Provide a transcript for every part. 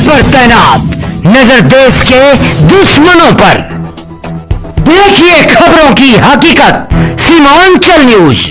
पर तैनात, नजर देश के दुश्मनों पर। देखिए खबरों की हकीकत, सीमांचल न्यूज।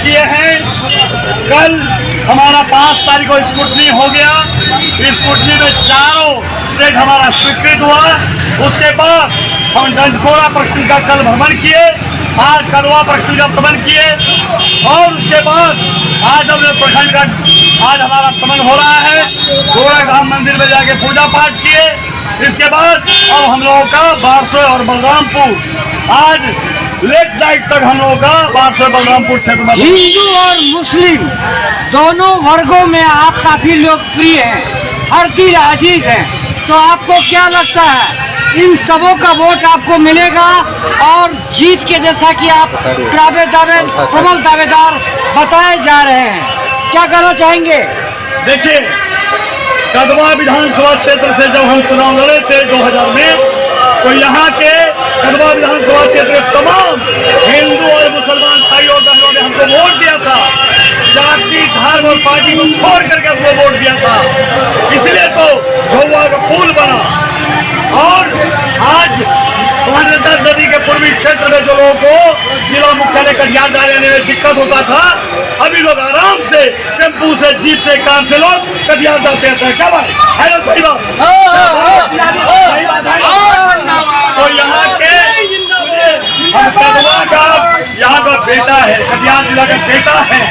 किए हैं। कल हमारा 5 तारीख को स्कूटनी हो गया। स्कूटनी में चारों सेट हमारा स्वीकृत हुआ। उसके बाद हम डंडखोरा प्रखंड का कल भ्रमण किए, आज कड़वा प्रखंड का भ्रमण किए और उसके बाद आज हम प्रखंड का आज हमारा भ्रमण हो रहा है। गोरा धाम मंदिर में जाके पूजा पाठ किए। इसके बाद अब हम लोगों का बारसोई और बलरामपुर आज लेट नाइट तक हम लोगों का बारसोई बलरामपुर क्षेत्र में। हिंदू और मुस्लिम दोनों वर्गों में आप काफी लोकप्रिय हैं, हर चीज अजीज है, तो आपको क्या लगता है इन सबों का वोट आपको मिलेगा और जीत के जैसा कि आप प्रबल दावेदार बताए जा रहे हैं, क्या कहना चाहेंगे? देखिए, कदवा विधानसभा क्षेत्र से जब हम चुनाव लड़े थे 2000 में, तो यहाँ के कदवा विधानसभा क्षेत्र के तमाम हिंदू और मुसलमान भाई और बहनों ने हमको वोट दिया था। जाति धर्म और पार्टी को छोड़ करके हमको वोट दिया था, इसलिए तो झौवा का पुल बना। और आज महानंदा नदी के पूर्वी क्षेत्र में जो लोगों को जिला मुख्यालय कटिहार जाने में दिक्कत होता था, अभी लोग आराम से टेम्पू से, जीप से, कार से लोग कटिहार जाते हैं। क्या बात है ना? सही बात। तो यहाँ के कदवा का यहाँ का बेटा है, कटिहार जिला का बेटा है।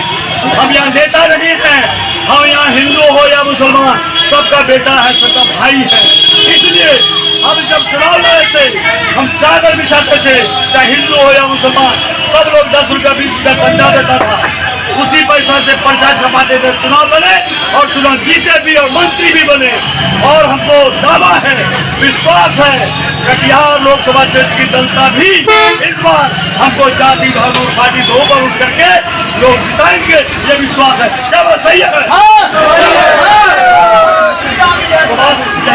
हम यहाँ नेता नहीं है, हम यहाँ हिंदू हो या मुसलमान सबका बेटा है, सबका भाई है। इसलिए हम जब चुनाव लड़े थे, हम चादर बिछाते थे, चाहे हिंदू हो या मुसलमान, सब लोग 10 रुपया 20 रुपया चंदा देता था। उसी पैसा से पर्चा छपाते थे, चुनाव लड़े और चुनाव जीते भी और मंत्री भी बने। और हमको दावा है, विश्वास है, कटिहार लोकसभा क्षेत्र की जनता भी इस बार हमको जाति धर्म और पार्टी से ऊपर उठ करके लोग जिताएंगे, ये विश्वास है। क्या बात सही है?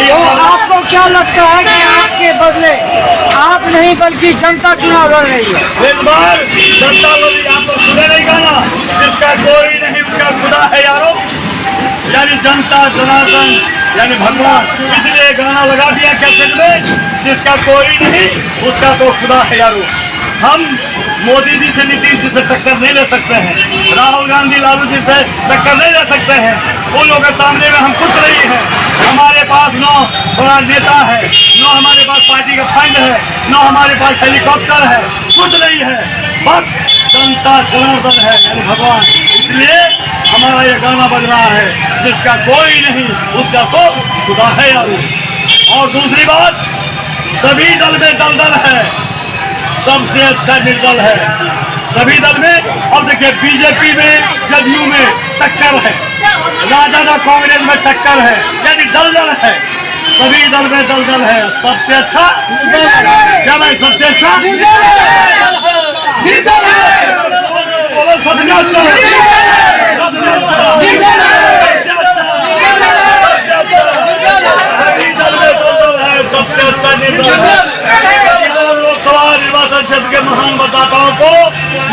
तो आपको क्या लगता है कि आपके बदले आप नहीं बल्कि जनता चुनाव लड़ रही है? इस बार जनता लोग आपको सुने नहीं गाना, जिसका कोई नहीं उसका खुदा है यारो, यानी जनता जनार्दन यानी भगवान, इसलिए गाना लगा दिया कैसेट में, जिसका कोई नहीं उसका तो खुदा है यारो। हम मोदी जी से, नीतीश जी से टक्कर नहीं ले सकते हैं, राहुल गांधी लालू जी से टक्कर नहीं ले सकते हैं। उन लोगों के सामने में हम कुछ नहीं है। हमारे पास न बड़ा नेता है, न हमारे पास पार्टी का फंड है, न हमारे पास हेलीकॉप्टर है, कुछ नहीं है, बस जनता जनार्दन है यानी भगवान। इसलिए हमारा ये गाना बज रहा है, जिसका कोई नहीं उसका तो खुदा है यारो। और दूसरी बात, सभी दल में दलदल है, सबसे अच्छा निर्दल है सभी दल में। अब देखिए, बीजेपी में, जदयू में टक्कर है, राजद कांग्रेस में टक्कर है, यानी दलदल है, सभी दल में दलदल है। सबसे अच्छा क्या भाई? सबसे अच्छा बोलो, सबसे अच्छा, सभी दल में दलदल है, सबसे अच्छा निर्दल है। लोकसभा निर्वाचन क्षेत्र के महान मतदाताओं को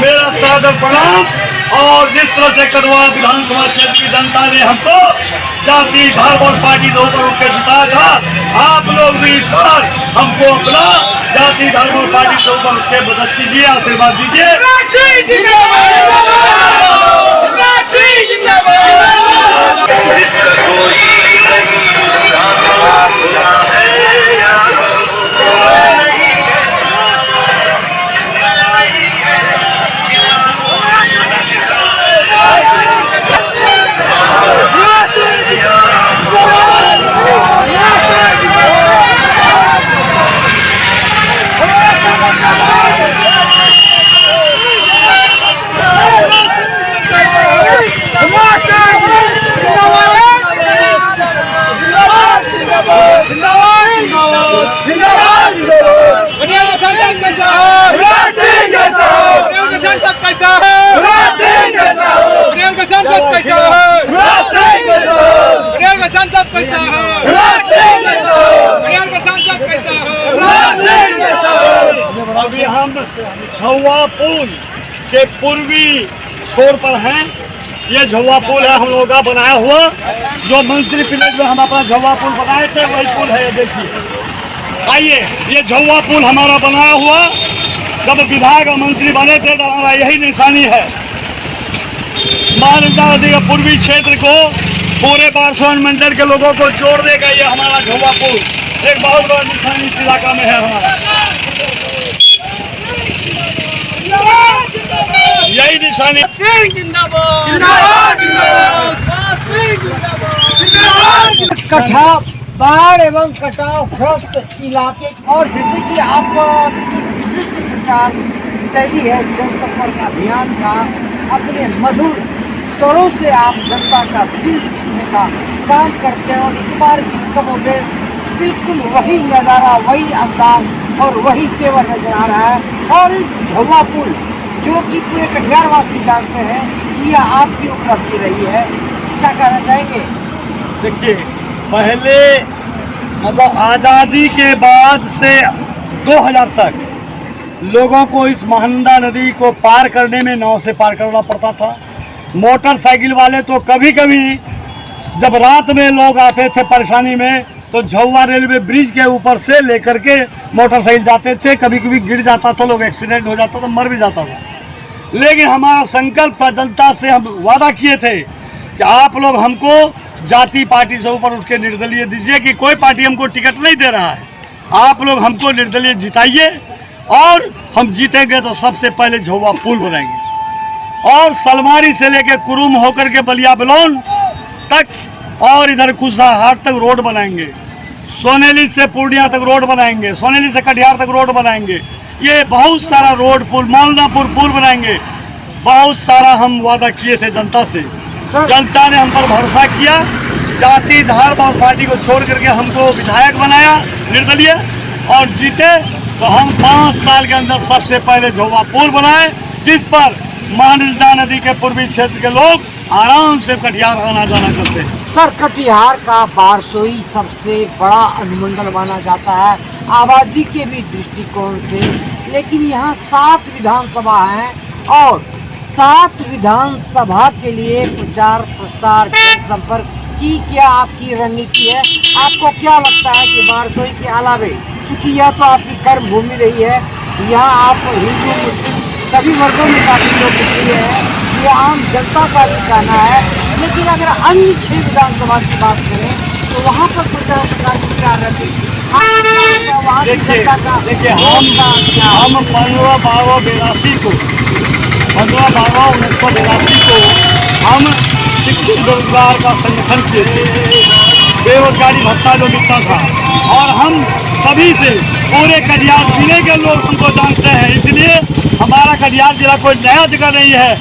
मेरा सादर प्रणाम। और जिस तरह से कदवा विधानसभा क्षेत्र की जनता ने हमको जाति धर्म और पार्टी के ऊपर उठ के जिताया था, आप लोग भी इस बार हमको अपना जाति धर्म और पार्टी के ऊपर उठ के मदद कीजिए, आशीर्वाद दीजिए। अभी हम झौवा पुल के पूर्वी छोर पर हैं। ये झौवा पुल है हम लोगों का बनाया हुआ, जो मंत्री विलेज में हम अपना झौवा पुल बनाए थे वही पुल है। ये देखिए, आइए, ये झौवा पुल हमारा बनाया हुआ जब विधायक और मंत्री बने थे तो हमारा यही निशानी है। महानंदा नदी के पूर्वी क्षेत्र को पूरे बारसोन मंडल के लोगों को जोड़ देगा ये हमारा झौवा पुल। एक बहुत बड़ा निशानी इस इलाका में है हमारा, यही निशानी। कटा बाढ़ एवं कटावग्रस्त इलाके और जैसे कि आपकी विशिष्ट प्रचार शैली है जनसंपर्क अभियान का, अपने मधुर स्वरों से आप जनता का दिल जीतने का काम करते हैं और इस बार भी कमोबेश बिल्कुल वही नज़ारा, वही अंदाज और वही तेवर नजर आ रहा है। और इस झौवा पुल जो कि पूरे कटिहार वासी जानते हैं, यह आपकी उपलब्धि रही है, क्या कहना चाहेंगे? देखिए, पहले मतलब आज़ादी के बाद से 2000 तक लोगों को इस महानंदा नदी को पार करने में नाव से पार करना पड़ता था। मोटरसाइकिल वाले तो कभी कभी जब रात में लोग आते थे परेशानी में तो झौवा रेलवे ब्रिज के ऊपर से लेकर के मोटरसाइकिल जाते थे। कभी कभी गिर जाता था, लोग एक्सीडेंट हो जाता था, मर भी जाता था। लेकिन हमारा संकल्प था, जनता से हम वादा किए थे कि आप लोग हमको जाति पार्टी से ऊपर उठ के निर्दलीय दीजिए, कि कोई पार्टी हमको टिकट नहीं दे रहा है, आप लोग हमको निर्दलीय जिताइए और हम जीतेंगे तो सबसे पहले झौवा पुल बनाएंगे और सलमारी से लेके कुरुम होकर के बलिया बलौन तक और इधर कुसाहाट तक रोड बनाएंगे, सोनेली से पूर्णिया तक रोड बनाएंगे, सोनेली से कटिहार तक रोड बनाएंगे। ये बहुत सारा रोड पुल, मौलनापुर पुल बनाएंगे। बहुत सारा हम वादा किए थे जनता से, जनता ने हम पर भरोसा किया। जाति धर्म और पार्टी को छोड़ करके हमको विधायक बनाया निर्दलीय और जीते तो हम 5 साल के अंदर सबसे पहले झौवा पुल बनाए, जिस पर महानंदा नदी के पूर्वी क्षेत्र के लोग आराम से कटिहार आना जाना करते हैं। सर, कटिहार का बारसोई सबसे बड़ा अनुमंडल माना जाता है आबादी के भी दृष्टिकोण से, लेकिन यहाँ 7 विधानसभा हैं और 7 विधानसभा के लिए प्रचार प्रसार जनसंपर्क की क्या आपकी रणनीति है? आपको क्या लगता है कि बारसोई के अलावे, चूँकि यह तो आपकी कर्म भूमि रही है, यहाँ आप हिंदू मुस्लिम सभी वर्गों में काफ़ी लोकप्रिय है, ये आम जनता का भी कहना है, लेकिन अगर अन्य 6 विधानसभा की बात करें तो वहाँ पर प्रचार प्रसार की क्या रणनीति? देखिए, हम 15/12/82 को 15/12/1982 को हम शिक्षित बेरोजगार का संगठन किए थे। बेरोजगारी भत्ता जो मिलता था और हम तभी से पूरे कटिहार जिले के लोग हमको जानते हैं, इसलिए हमारा कटिहार जिला कोई नया जगह नहीं है।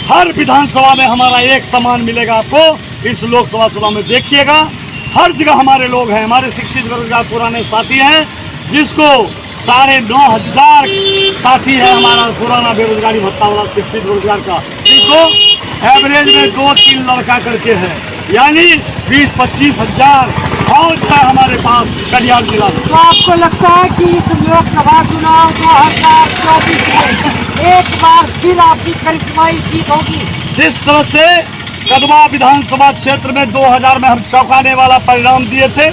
हर विधानसभा में हमारा एक समान मिलेगा आपको। इस लोकसभा चुनाव में देखिएगा, हर जगह हमारे लोग हैं, हमारे शिक्षित बेरोजगार पुराने साथी हैं, जिसको 9,500 साथी है हमारा पुराना बेरोजगारी भत्ता वाला शिक्षित बेरोजगार का, जिसको एवरेज में 2-3 लड़का करके है, यानी 20-25 हजार और है हमारे पास कटिहार जिला में। तो आपको लगता है कि इस लोकसभा चुनाव 2024 में एक बार फिर आपकी करिश्माई जीत होगी? जिस तरह से कदवा विधानसभा क्षेत्र में 2000 में हम चौंकाने वाला परिणाम दिए थे,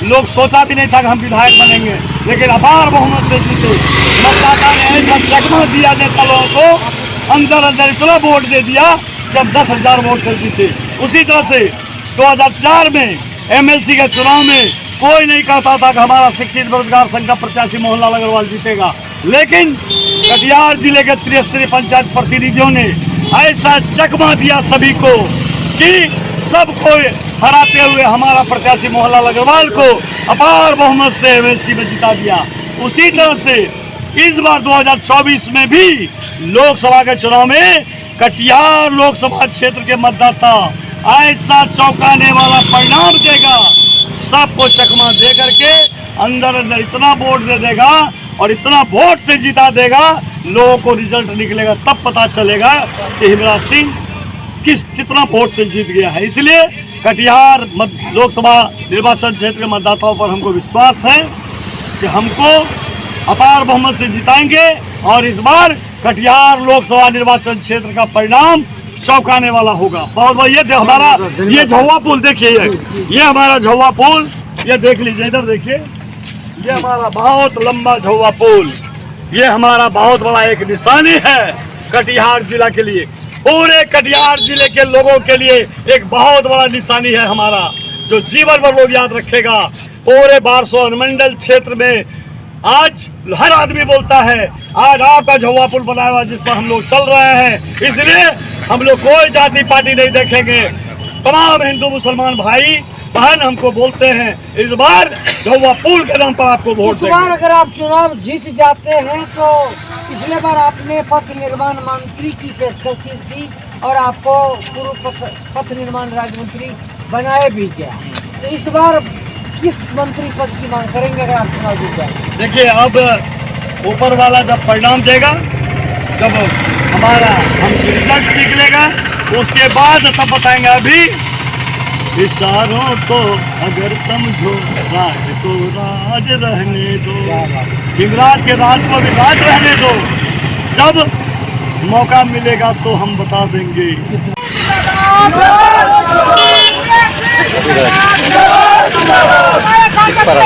लोग सोचा भी नहीं था कि हम विधायक बनेंगे, लेकिन अपार बहुमत से जीते। मतदाता ने ऐसा चकमा दिया नेता लोगों को, अंदर इतना वोट दे दिया जब 10,000 वोट से जीते। उसी तरह से 2004 में MLC के चुनाव में कोई नहीं कहता था कि हमारा शिक्षित बेरोजगार संघ का प्रत्याशी मोहनलाल अग्रवाल जीतेगा, लेकिन कटिहार जिले के 63 पंचायत प्रतिनिधियों ने ऐसा चकमा दिया सभी को कि सबको हराते हुए हमारा प्रत्याशी मोहनलाल अग्रवाल को अपार बहुमत से MLC में जिता दिया। उसी तरह से इस बार 2024 में भी लोकसभा के चुनाव में कटिहार लोकसभा क्षेत्र के मतदाता ऐसा चौंकाने वाला परिणाम देगा, सबको चकमा दे करके अंदर इतना वोट दे देगा और इतना वोट से जिता देगा, लोगों को रिजल्ट निकलेगा तब पता चलेगा कि हिमराज सिंह कितना वोट से जीत गया है। इसलिए कटिहार लोकसभा निर्वाचन क्षेत्र के मतदाताओं पर हमको विश्वास है कि हमको अपार बहुमत से जिताएंगे और इस बार कटिहार लोकसभा निर्वाचन क्षेत्र का परिणाम चौंकाने वाला होगा। बहुत ये हमारा ये झौवा पुल देखिए, ये हमारा झौवा पुल, ये देख लीजिए, इधर देखिए, ये हमारा बहुत लंबा झौवा पुल, ये हमारा बहुत बड़ा एक निशानी है कटिहार जिला के लिए, पूरे कटिहार जिले के लोगों के लिए एक बहुत बड़ा निशानी है हमारा, जो जीवन भर लोग याद रखेगा। पूरे बारसो अनुमंडल क्षेत्र में आज हर आदमी बोलता है आज आपका झौवा पुल बनाया हुआ जिस पर हम लोग चल रहे हैं, इसलिए हम लोग कोई जाति पार्टी नहीं देखेंगे। तमाम हिंदू मुसलमान भाई बहन हमको बोलते हैं इस बार झौवा पुल के नाम पर आपको वोट देंगे। इस बार अगर आप चुनाव जीत जाते हैं तो पिछले बार आपने पथ निर्माण मंत्री की पेशकश की थी और आपको पूर्व पथ निर्माण राज्य मंत्री बनाया भी गया, तो इस बार किस मंत्री पद की मांग करेंगे अगर आप चुनाव जीत जाए? देखिए, अब ऊपर वाला जब परिणाम देगा, जब हमारा हम रिजल्ट निकलेगा उसके बाद तब बताएंगे। अभी इशारों को अगर समझो राज को राज रहने दो, हिमराज के राज को भी राज रहने दो, जब मौका मिलेगा तो हम बता देंगे। इस पर